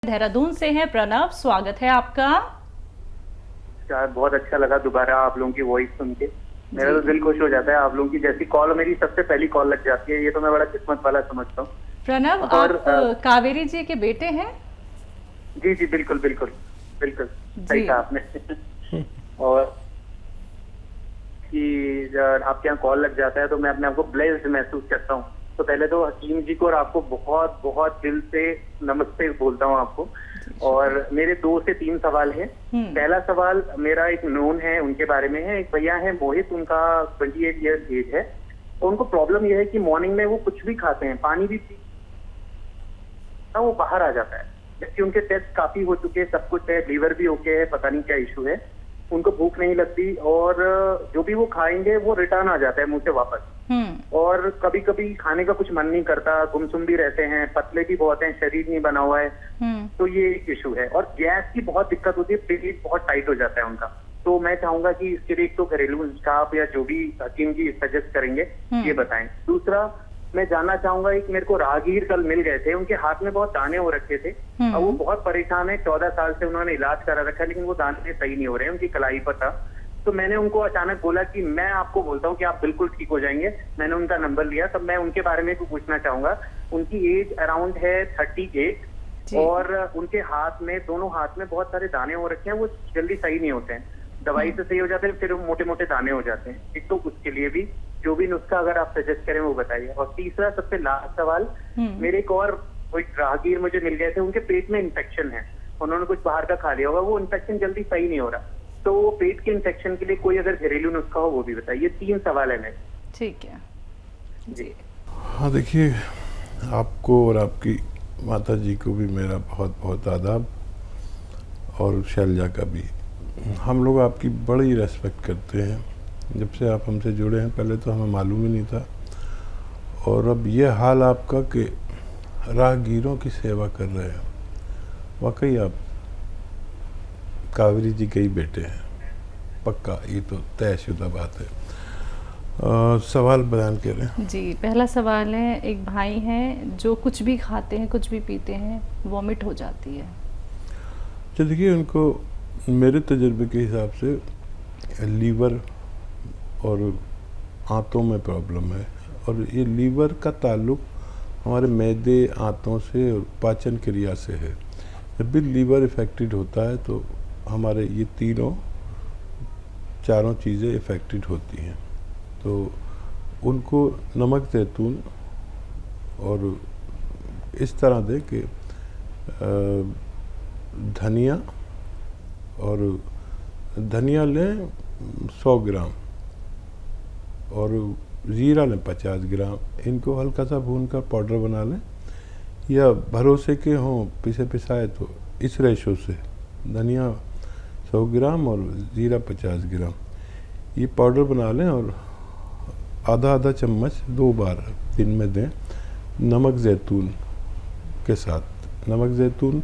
देहरादून से हैं प्रणव, स्वागत है आपका। यार बहुत अच्छा लगा दोबारा आप लोगों की वॉइस सुन के। मेरा तो दिल खुश हो जाता है। आप लोगों की जैसी कॉल मेरी सबसे पहली कॉल लग जाती है, ये तो मैं बड़ा किस्मत वाला समझता हूँ। प्रणव, और आप कावेरी जी के बेटे हैं? जी जी बिल्कुल बिल्कुल बिल्कुल सही जी कहा आपने। और कि आपके यहाँ कॉल लग जाता है तो मैं अपने आप को ब्लेस्ड महसूस करता हूँ। तो पहले तो हकीम जी को और आपको बहुत बहुत दिल से नमस्ते बोलता हूँ आपको। और मेरे 2 से 3 सवाल हैं। पहला सवाल मेरा एक नोन है उनके बारे में है। एक भैया है मोहित, उनका 28 ईयर्स एज है। तो उनको प्रॉब्लम यह है कि मॉर्निंग में वो कुछ भी खाते हैं, पानी भी पी, वो बाहर आ जाता है। जबकि उनके टेस्ट काफी हो चुके हैं, सब कुछ है, लीवर भी ओके है, पता नहीं क्या इशू है। उनको भूख नहीं लगती और जो भी वो खाएंगे वो रिटर्न आ जाता है मुंह से वापस। और कभी कभी खाने का कुछ मन नहीं करता, गुमसुम भी रहते हैं, पतले भी बहुत हैं, शरीर नहीं बना हुआ है। तो ये एक इशू है। और गैस की बहुत दिक्कत होती है, पेट बहुत टाइट हो जाता है उनका। तो मैं चाहूंगा कि इसके लिए एक तो घरेलू नुस्खा आप या जो भी हकीम जी सजेस्ट करेंगे ये बताएं। दूसरा मैं जानना चाहूंगा, एक मेरे को राहगीर कल मिल गए थे, उनके हाथ में बहुत दाने हो रखे थे और वो बहुत परेशान है। 14 साल से उन्होंने इलाज करा रखा है लेकिन वो दाने सही नहीं हो रहे हैं, उनकी कलाई पर था। तो मैंने उनको अचानक बोला कि मैं आपको बोलता हूँ कि आप बिल्कुल ठीक हो जाएंगे। मैंने उनका नंबर लिया, तब मैं उनके बारे में कुछ पूछना चाहूंगा। उनकी एज अराउंड है 38 और उनके हाथ में, दोनों हाथ में बहुत सारे दाने हो रखे हैं, वो जल्दी सही नहीं होते हैं। दवाई से सही हो जाते हैं, फिर मोटे मोटे दाने हो जाते हैं। एक तो उसके लिए भी जो भी नुस्खा अगर आप सजेस्ट करें वो बताइए। और तीसरा सबसे लास्ट सवाल, मेरे एक और कोई राहगीर मुझे मिल गए थे, उनके पेट में इन्फेक्शन है, उन्होंने कुछ बाहर का खा लिया होगा, वो इन्फेक्शन जल्दी सही नहीं हो रहा। तो वो पेट के इन्फेक्शन के लिए कोई अगर घरेलू नुस्खा हो वो भी बताइए। ये 3 सवाल है मेरे। ठीक है जी। हाँ देखिए, आपको और आपकी माता जी को भी मेरा बहुत बहुत आदाब, और शैलजा का भी। हम लोग आपकी बड़ी रेस्पेक्ट करते हैं। जब से आप हमसे जुड़े हैं, पहले तो हमें मालूम ही नहीं था, और अब ये हाल आपका कि राहगीरों की सेवा कर रहे हैं। वाकई आप कावेरी जी के ही बेटे हैं, पक्का, ये तो तयशुदा बात है। सवाल बयान करें। जी, पहला सवाल है, एक भाई हैं जो कुछ भी खाते हैं, कुछ भी पीते हैं, वॉमिट हो जाती है। तो देखिए, उनको मेरे तजुर्बे के हिसाब से लीवर और आंतों में प्रॉब्लम है। और ये लीवर का ताल्लुक हमारे मैदे, आंतों से और पाचन क्रिया से है। जब भी लीवर इफ़ेक्टेड होता है तो हमारे ये चारों चीज़ें इफ़ेक्टेड होती हैं। तो उनको नमक ज़ैतून और इस तरह दे कि धनिया, और धनिया लें 100 ग्राम और ज़ीरा लें 50 ग्राम। इनको हल्का सा भून कर पाउडर बना लें, या भरोसे के हों पिसे पिसाए तो इस रेशो से धनिया 100 ग्राम और ज़ीरा 50 ग्राम ये पाउडर बना लें, और आधा आधा चम्मच 2 बार दिन में दें नमक ज़ैतून के साथ। नमक ज़ैतून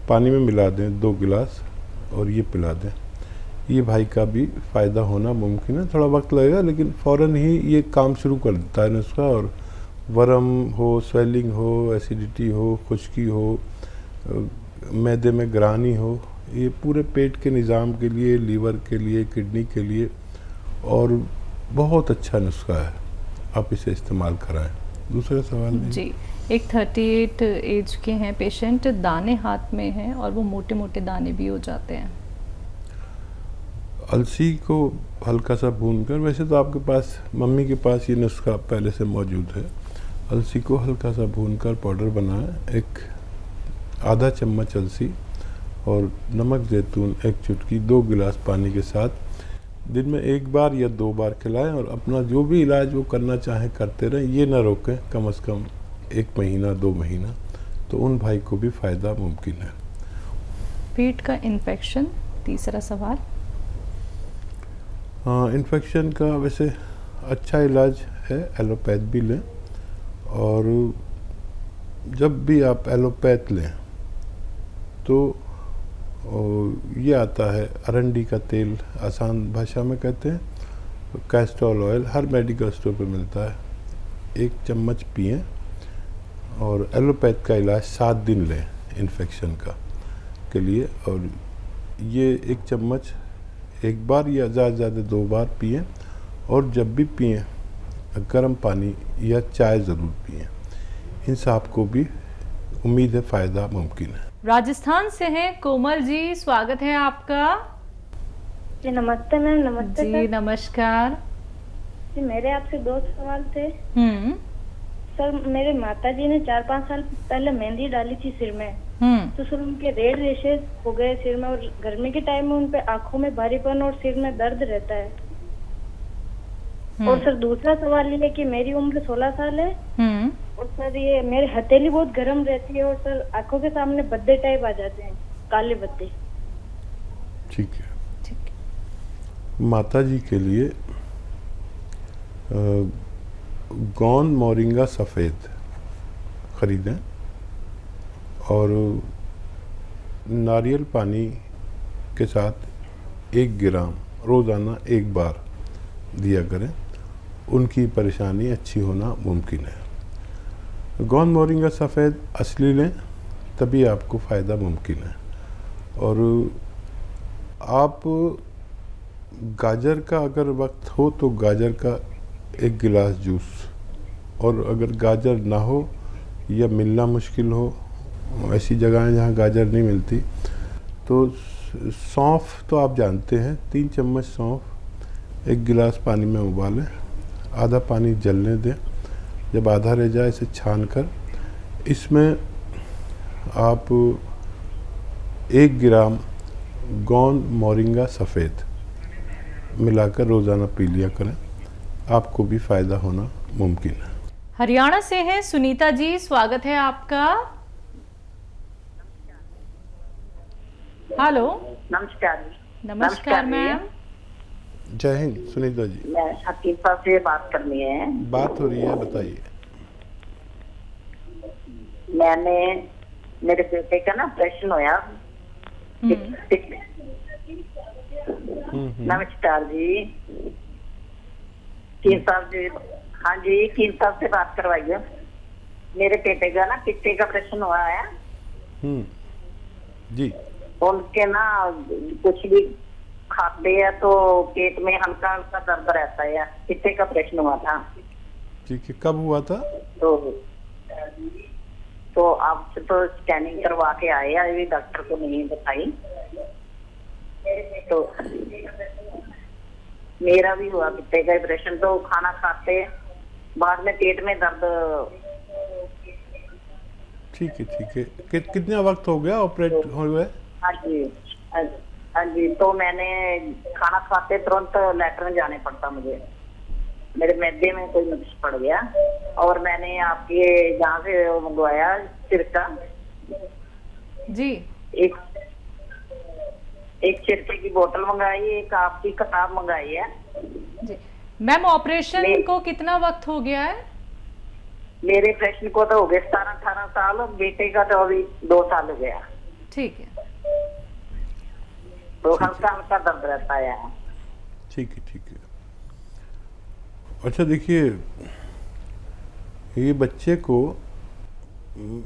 पानी में मिला दें 2 गिलास और ये पिला दें। ये भाई का भी फ़ायदा होना मुमकिन है, थोड़ा वक्त लगेगा लेकिन फ़ौरन ही ये काम शुरू कर देता है नुस्खा। और वरम हो, स्वेलिंग हो, एसिडिटी हो, खुश्की हो, मैदे में ग्रानी हो, ये पूरे पेट के निज़ाम के लिए, लीवर के लिए, किडनी के लिए और बहुत अच्छा नुस्खा है। आप इसे इस्तेमाल कराएं। दूसरा सवाल जी, एक 38 एज के हैं पेशेंट, दाने हाथ में हैं और वो मोटे मोटे दाने भी हो जाते हैं। अलसी को हल्का सा भूनकर, वैसे तो आपके पास, मम्मी के पास ये नुस्खा पहले से मौजूद है। अलसी को हल्का सा भूनकर पाउडर बनाएं, एक आधा चम्मच अलसी और नमक ज़ैतून 1 चुटकी 2 गिलास पानी के साथ दिन में 1 बार या 2 बार खिलाएं। और अपना जो भी इलाज वो करना चाहें करते रहें, ये ना रोकें कम से कम 1 महीना 2 महीना, तो उन भाई को भी फ़ायदा मुमकिन है। पेट का इन्फेक्शन, तीसरा सवाल। हाँ, इन्फेक्शन का वैसे अच्छा इलाज है, एलोपैथ भी लें। और जब भी आप एलोपैथ लें तो ये आता है अरंडी का तेल, आसान भाषा में कहते हैं कैस्टोल ऑयल, हर मेडिकल स्टोर पर मिलता है। 1 चम्मच पिएं और एलोपैथ का इलाज 7 दिन लें। इन्फेक्शन का के लिए। और ये 1 चम्मच एक बार या ज़्यादा से ज़्यादा 2 बार पिएं, और जब भी पिएं गर्म पानी या चाय ज़रूर पिएं। इनसे आपको भी उम्मीद है फ़ायदा मुमकिन है। राजस्थान से हैं कोमल जी, स्वागत है आपका। जी नमस्ते मैम। नमस्ते जी सर। नमस्कार। जी मेरे आपसे 2 सवाल थे। सर मेरे माता जी ने 4-5 साल पहले मेहंदी डाली थी सिर में, तो सर उनके रेड रेशेस हो गए सिर में, और गर्मी के टाइम में उनपे आंखों में भारीपन और सिर में दर्द रहता है। और सर दूसरा सवाल ये है कि मेरी उम्र 16 साल है, और सर ये मेरी हथेली बहुत गर्म रहती है, और सर आंखों के सामने बद्दे टाइप आ जाते हैं, काले बद्दे। ठीक है। माता जी के लिए गोंद मोरिंगा सफ़ेद ख़रीदें और नारियल पानी के साथ 1 ग्राम रोज़ाना 1 बार दिया करें। उनकी परेशानी अच्छी होना मुमकिन है। गोंद मोरिंगा सफ़ेद असली लें, तभी आपको फ़ायदा मुमकिन है। और आप गाजर का अगर वक्त हो तो गाजर का 1 गिलास जूस, और अगर गाजर ना हो या मिलना मुश्किल हो, ऐसी जगहें जहाँ गाजर नहीं मिलती, तो सौंफ तो आप जानते हैं, 3 चम्मच सौंफ 1 गिलास पानी में उबालें, आधा पानी जलने दें। जब आधा रह जाए इसे छान कर इसमें आप 1 ग्राम गोंद मोरिंगा सफ़ेद मिलाकर रोज़ाना पी लिया करें, आपको भी फ़ायदा होना मुमकिन है। हरियाणा से हैं सुनीता जी, स्वागत है आपका। हेलो। नमस्कार। नमस्कार मैम। जय हिंद सुनीता जी। मैं हकीम साहब से बात करनी है। बात हो रही है, बताइए। मैंने मेरे बेटे का ना ऑपरेशन होया। नमस्कार जी। कीम साहब जी। हाँ जी, कीम साहब से बात करवाइए। मेरे बेटे का ना पित्ते का ऑपरेशन हुआ है। जी। उनके ना कुछ भी खाते हैं तो पेट में हल्का हल्का दर्द रहता है। पित्ते का ऑपरेशन हुआ था। ठीक है, कब हुआ था? तो आप तो स्कैनिंग करवा के आए, अभी डॉक्टर को नहीं बताई। तो मेरा भी हुआ पित्ते का ऑपरेशन, तो खाना खाते बाद में पेट में दर्द। ठीक है ठीक है। कितना वक्त हो गया ऑपरेट हुए? हाँ जी, हाँ जी। तो मैंने खाना खाते तुरंत लैट्रिन जाने पड़ता मुझे, मेरे मैदे में कोई नुक्स पड़ गया। और मैंने आपके यहाँ से मंगवाया सिरका जी। एक सिरके की बोतल मंगाई, एक आपकी किताब मंगाई है जी। मैम ऑपरेशन को कितना वक्त हो गया है? मेरे ऑपरेशन को तो हो गए 17-18 साल, और बेटे का तो अभी 2 साल हो गया। ठीक है। तो हल्का हल्का दर्द रहता है। ठीक है ठीक है। अच्छा देखिए, ये बच्चे को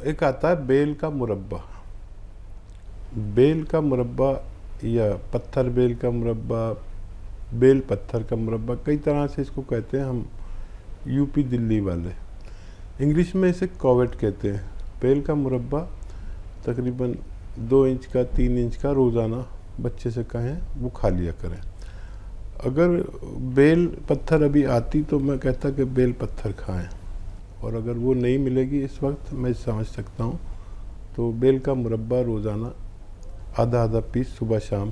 एक आता है बेल का मुरब्बा। बेल का मुरब्बा या पत्थर बेल का मुरब्बा, बेल पत्थर का मुरब्बा, कई तरह से इसको कहते हैं हम यूपी दिल्ली वाले। इंग्लिश में इसे कोवेट कहते हैं। बेल का मुरब्बा तकरीबन 2 इंच का 3 इंच का रोज़ाना बच्चे से कहें वो खा लिया करें। अगर बेल पत्थर अभी आती तो मैं कहता कि बेल पत्थर खाएं, और अगर वो नहीं मिलेगी इस वक्त, मैं समझ सकता हूँ, तो बेल का मुरब्बा रोज़ाना आधा आधा पीस सुबह शाम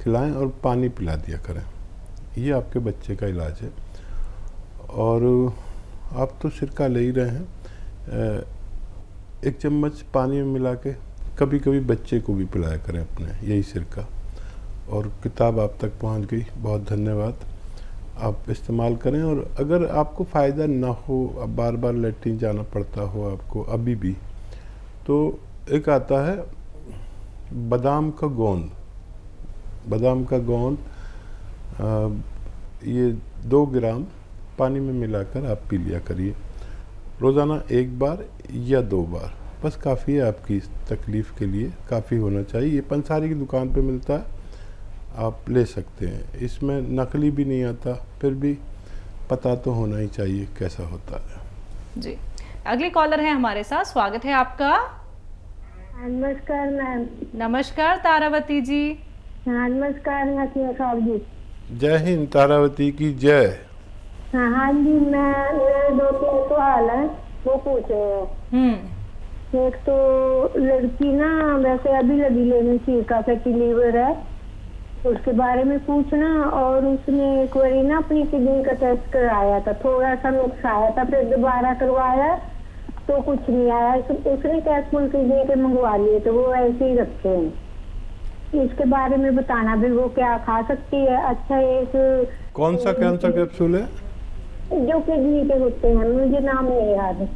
खिलाएं और पानी पिला दिया करें। ये आपके बच्चे का इलाज है। और आप तो सिरका ले ही रहे हैं, 1 चम्मच पानी में मिला के कभी कभी बच्चे को भी पिलाया करें अपने, यही सिरका। और किताब आप तक पहुंच गई, बहुत धन्यवाद। आप इस्तेमाल करें। और अगर आपको फ़ायदा ना हो, अब बार बार लैट्रिन जाना पड़ता हो आपको अभी भी, तो एक आता है बादाम का गोंद। बादाम का गोंद ये 2 ग्राम पानी में मिलाकर आप पी लिया करिए, रोज़ाना 1 बार या 2 बार। बस काफ़ी है आपकी इस तकलीफ़ के लिए, काफ़ी होना चाहिए। ये पंसारी की दुकान पे मिलता है, आप ले सकते हैं। इसमें नकली भी नहीं आता, फिर भी पता तो होना ही चाहिए कैसा होता है। जी, अगले कॉलर हैं हमारे साथ, स्वागत है आपका। नमस्कार मैम। नमस्कार तारावती जी। हाँ नमस्कार नसीमा साहब जी। जय हिंद तारावती की जय। हाँ जी, मैं मेरे 2-3 सवाल है वो पूछे हैं। एक तो लड़की ना वैसे अभी लगी लेने की का फैटी लीवर है, उसके बारे में पूछना। और उसने एक बारी ना अपनी किडनी का टेस्ट कराया था, थोड़ा सा नुक्स आया था, फिर दोबारा करवाया तो कुछ नहीं आया। उसने कैप्सूल किडनी के मंगवा लिए तो वो ऐसे ही रखे हैं। इसके बारे में बताना भी वो क्या खा सकती है। अच्छा, एक कौन सा कैप्सूल है? जो किडनी के होते हैं, मुझे नाम नहीं याद।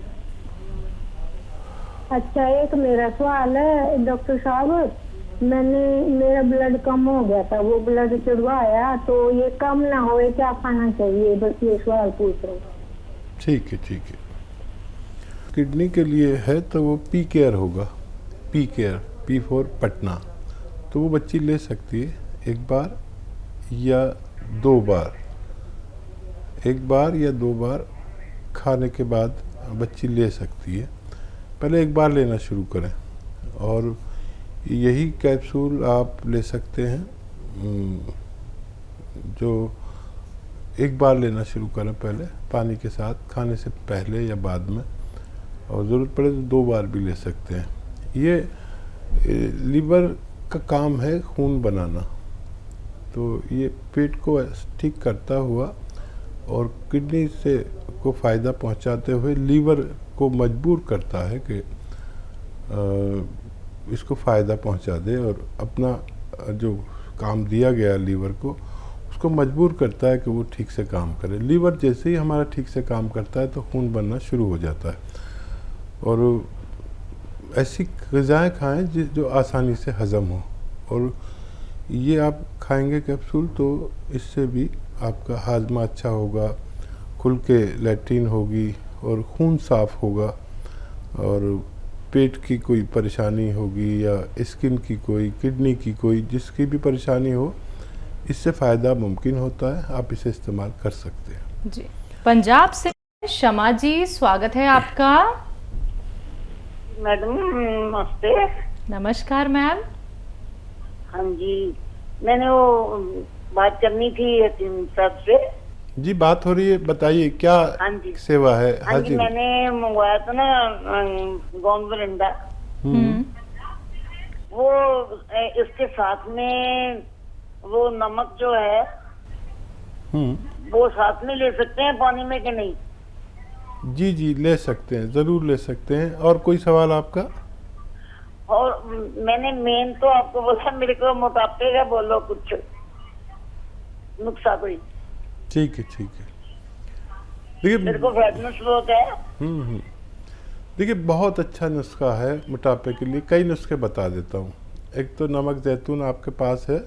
अच्छा, एक मेरा सवाल है डॉक्टर साहब, मेरा ब्लड कम हो गया था, वो ब्लड चढ़वाया तो ये कम ना हो, क्या खाना चाहिए, बस ये सवाल पूछ रहा हूँ। ठीक है ठीक है। किडनी के लिए है तो वो पी केयर होगा, P care, P for Patna. तो वो बच्ची ले सकती है एक बार या 2 बार, एक बार या 2 बार खाने के बाद बच्ची ले सकती है। पहले एक बार लेना शुरू करें और यही कैप्सूल आप ले सकते हैं जो एक बार लेना शुरू करें पहले पानी के साथ, खाने से पहले या बाद में, और ज़रूरत पड़े तो 2 बार भी ले सकते हैं। ये लीवर का काम है खून बनाना, तो ये पेट को ठीक करता हुआ और किडनी से को फ़ायदा पहुंचाते हुए लीवर को मजबूर करता है कि इसको फ़ायदा पहुंचा दे और अपना जो काम दिया गया लीवर को उसको मजबूर करता है कि वो ठीक से काम करे। लीवर जैसे ही हमारा ठीक से काम करता है तो खून बनना शुरू हो जाता है। और ऐसी ग़िज़ाएँ खाएं जो आसानी से हज़म हो, और ये आप खाएंगे कैप्सूल तो इससे भी आपका हाजमा अच्छा होगा, खुल के लैट्रिन होगी और खून साफ़ होगा, और पेट की कोई परेशानी होगी या स्किन की कोई, किडनी की कोई, जिसकी भी परेशानी हो, इससे फ़ायदा मुमकिन होता है। आप इसे इस्तेमाल कर सकते हैं। जी, पंजाब से शमा जी, स्वागत है आपका। मैडम नमस्ते। नमस्कार मैम। हाँ जी, मैंने वो बात करनी थी सबसे। जी बात हो रही है, बताइए क्या हाँ जी सेवा है? हाँ जी, मैंने मंगवाया था ना गोंद बरंडा, वो इसके साथ में वो नमक जो है वो साथ में ले सकते हैं पानी में कि नहीं? जी जी ले सकते हैं, ज़रूर ले सकते हैं। और कोई सवाल आपका? और मैंने मेन तो आपको बोला मेरे को मोटापे का बोलो कुछ नुस्खा कोई। ठीक है ठीक है। देखिए मेरे को फैटनेस बहुत है। देखिए बहुत अच्छा नुस्खा है मोटापे के लिए, कई नुस्खे बता देता हूँ। एक तो नमक जैतून आपके पास है,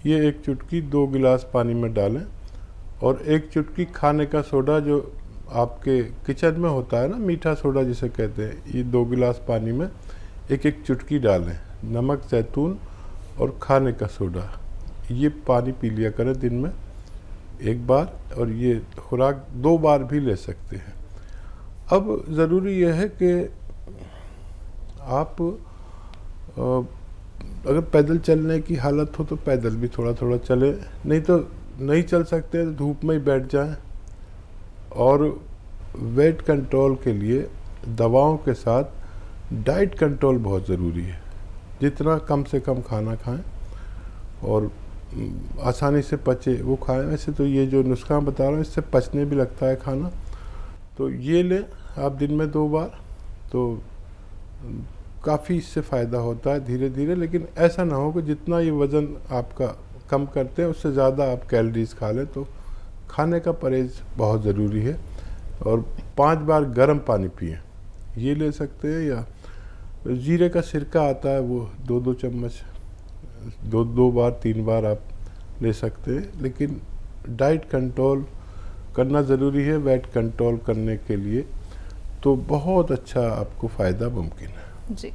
ये 1 चुटकी 2 गिलास पानी में डालें, और 1 चुटकी खाने का सोडा जो आपके किचन में होता है ना, मीठा सोडा जिसे कहते हैं, ये 2 गिलास पानी में 1-1 चुटकी डालें। नमक जैतून और खाने का सोडा, ये पानी पी लिया करें दिन में 1 बार, और ये खुराक 2 बार भी ले सकते हैं। अब ज़रूरी यह है कि आप अगर पैदल चलने की हालत हो तो पैदल भी थोड़ा थोड़ा चलें, नहीं तो नहीं चल सकते तो धूप में ही बैठ जाएं। और वेट कंट्रोल के लिए दवाओं के साथ डाइट कंट्रोल बहुत ज़रूरी है। जितना कम से कम खाना खाएं और आसानी से पचे वो खाएं। वैसे तो ये जो नुस्खा बता रहा हूँ इससे पचने भी लगता है खाना, तो ये लें आप दिन में 2 बार, तो काफ़ी इससे फ़ायदा होता है धीरे धीरे। लेकिन ऐसा ना हो कि जितना ये वज़न आपका कम करते हैं उससे ज़्यादा आप कैलोरीज खा लें, तो खाने का परहेज़ बहुत ज़रूरी है। और 5 बार गर्म पानी पिएं, ये ले सकते हैं। या जीरे का सिरका आता है, वो 2-2 चम्मच 2 बार 3 बार आप ले सकते हैं। लेकिन डाइट कंट्रोल करना ज़रूरी है वेट कंट्रोल करने के लिए। तो बहुत अच्छा आपको फ़ायदा मुमकिन है जी।